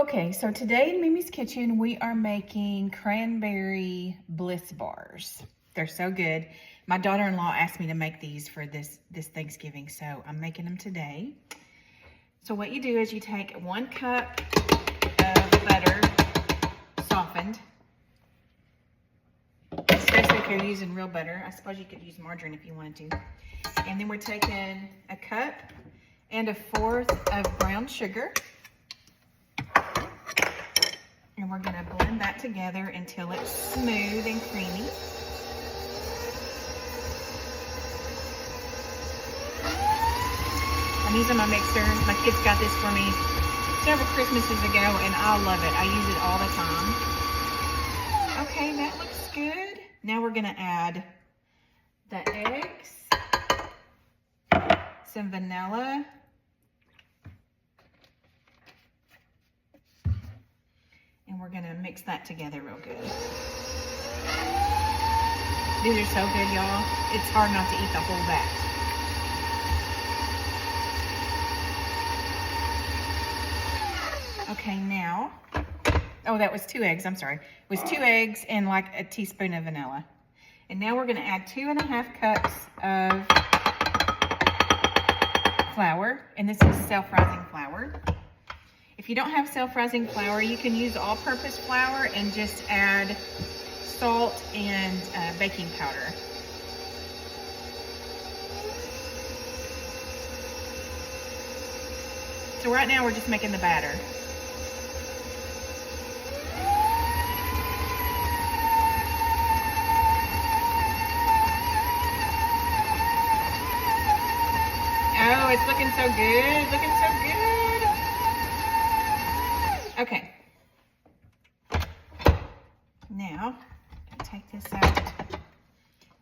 Okay, so today in Mimi's Kitchen, we are making Cranberry Bliss bars. They're so good. My daughter-in-law asked me to make these for this Thanksgiving, so I'm making them today. So what you do is you take 1 cup of butter, softened, especially if you're using real butter. I suppose you could use margarine if you wanted to. And then we're taking 1 cup and 1/4 of brown sugar. And we're gonna blend that together until it's smooth and creamy. I'm using my mixer. My kids got this for me several Christmases ago and I love it. I use it all the time. Okay, that looks good. Now we're gonna add the eggs, some vanilla, and we're gonna mix that together real good. These are so good, y'all. It's hard not to eat the whole batch. Okay, now, oh, that was 2 eggs, I'm sorry. It was 2 eggs and like a teaspoon of vanilla. And now we're gonna add 2½ cups of flour, and this is self-rising flour. If you don't have self-rising flour, you can use all-purpose flour and just add salt and baking powder. So right now we're just making the batter. Oh, it's looking so good, looking so good. Okay. Now, I'll take this out.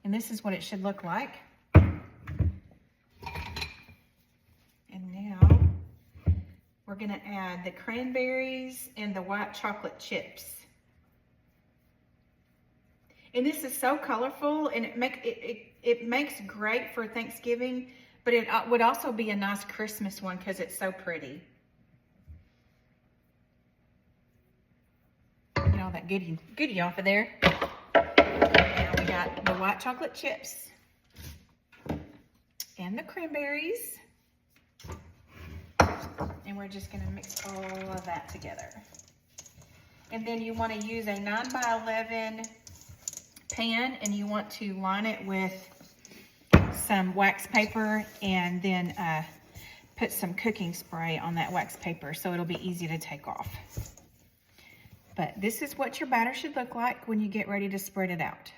And this is what it should look like. And now, we're gonna add the cranberries and the white chocolate chips. And this is so colorful, and it makes great for Thanksgiving, but it would also be a nice Christmas one because it's so pretty. Get all that goodie off of there. Now we got the white chocolate chips and the cranberries. And we're just gonna mix all of that together. And then you wanna use a 9x11 pan, and you want to line it with some wax paper, and then put some cooking spray on that wax paper so it'll be easy to take off. But this is what your batter should look like when you get ready to spread it out.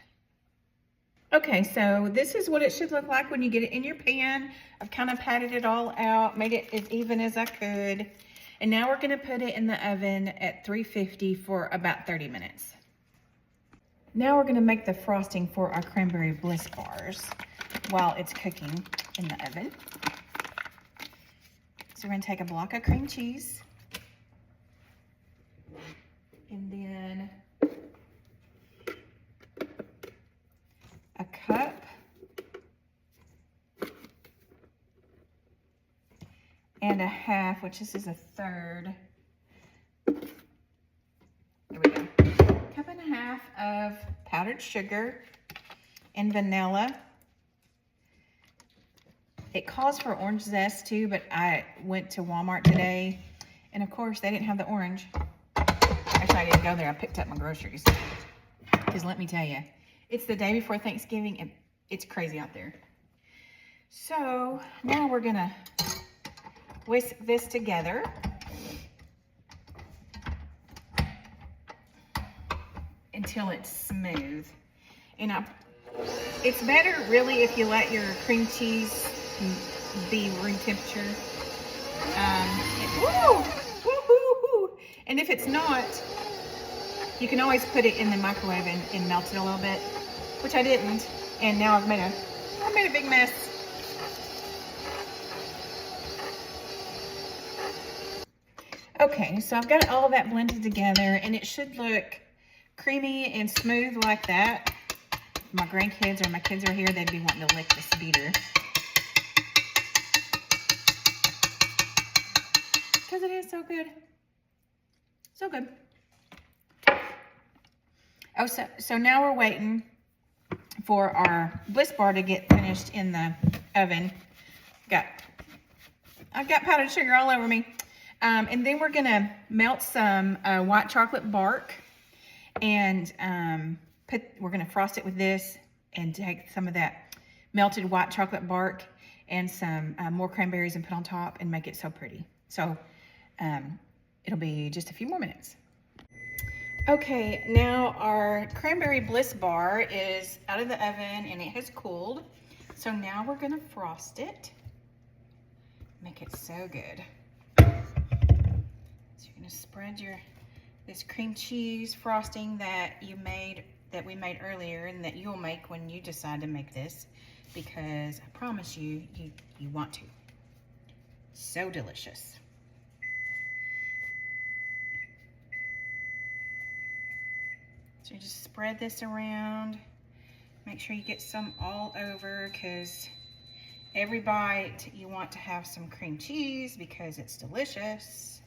Okay, so this is what it should look like when you get it in your pan. I've kind of patted it all out, made it as even as I could. And now we're gonna put it in the oven at 350 for about 30 minutes. Now we're gonna make the frosting for our Cranberry Bliss bars while it's cooking in the oven. So we're gonna take a block of cream cheese, and then a cup and a half, which this is a third. There we go. Cup and a half of powdered sugar and vanilla. It calls for orange zest too, but I went to Walmart today, and of course they didn't have the orange. Actually, I didn't go there. I picked up my groceries. Because let me tell you, it's the day before Thanksgiving and it's crazy out there. So now we're gonna whisk this together. Until it's smooth. And it's better really if you let your cream cheese be room temperature. And if it's not, you can always put it in the microwave and melt it a little bit, which I didn't. And now I made a big mess. Okay, so I've got all of that blended together, and it should look creamy and smooth like that. If my grandkids or my kids are here, they'd be wanting to lick this beater. Because it is so good. So good. Oh, so now we're waiting for our Bliss bar to get finished in the oven. I've got powdered sugar all over me. And then we're gonna melt some white chocolate bark, and we're gonna frost it with this and take some of that melted white chocolate bark and some more cranberries and put on top and make it so pretty. So it'll be just a few more minutes. Okay, now our Cranberry Bliss bar is out of the oven and it has cooled. So now we're gonna frost it. Make it so good. So you're gonna spread this cream cheese frosting that we made earlier and that you'll make when you decide to make this, because I promise you want to. So delicious. So you just spread this around. Make sure you get some all over, because every bite you want to have some cream cheese because it's delicious.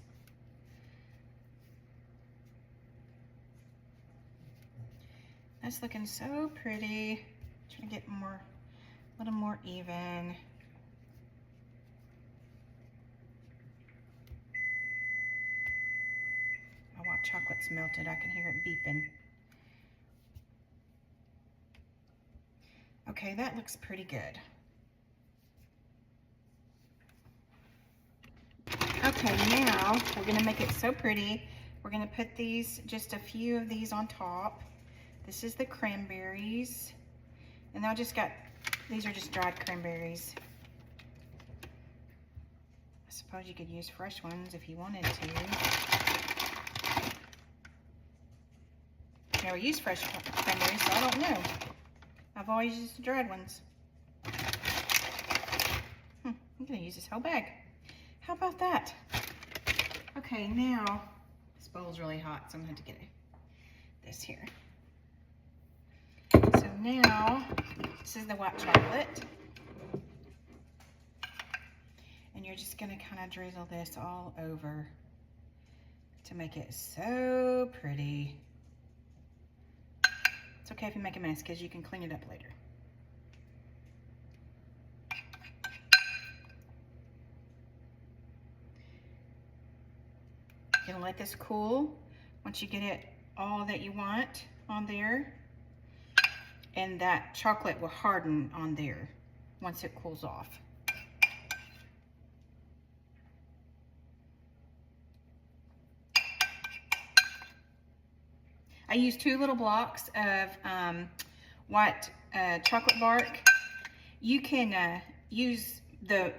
That's looking so pretty. Trying to get a little more even. My white chocolate's melted. I can hear it beeping. Okay, that looks pretty good. Okay, now we're gonna make it so pretty. We're gonna put just a few of these on top. This is the cranberries. And these are just dried cranberries. I suppose you could use fresh ones if you wanted to. I never used fresh cranberries, so I don't know. I've always used the dried ones. I'm gonna use this whole bag. How about that? Okay, now, this bowl's really hot, so I'm gonna have to get this here. So now, this is the white chocolate. And you're just gonna kind of drizzle this all over to make it so pretty. It's okay if you make a mess, because you can clean it up later. You're gonna let this cool. Once you get it all that you want on there, and that chocolate will harden on there once it cools off. I use 2 little blocks of white chocolate bark. You can use the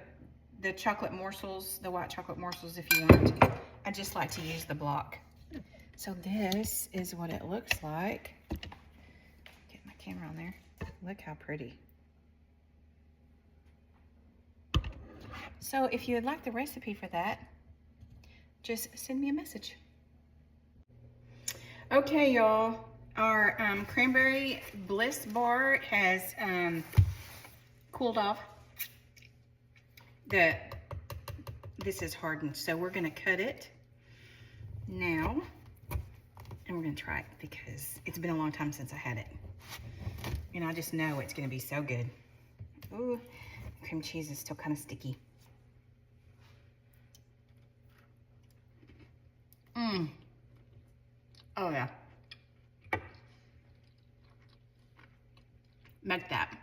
chocolate morsels, the white chocolate morsels if you want. I just like to use the block. So this is what it looks like. Get my camera on there. Look how pretty. So if you would like the recipe for that, just send me a message. Okay, y'all, our Cranberry Bliss bar has cooled off. This is hardened, so we're gonna cut it now, and we're gonna try it because it's been a long time since I had it. And I just know it's gonna be so good. Ooh, cream cheese is still kind of sticky. Oh yeah. Make that.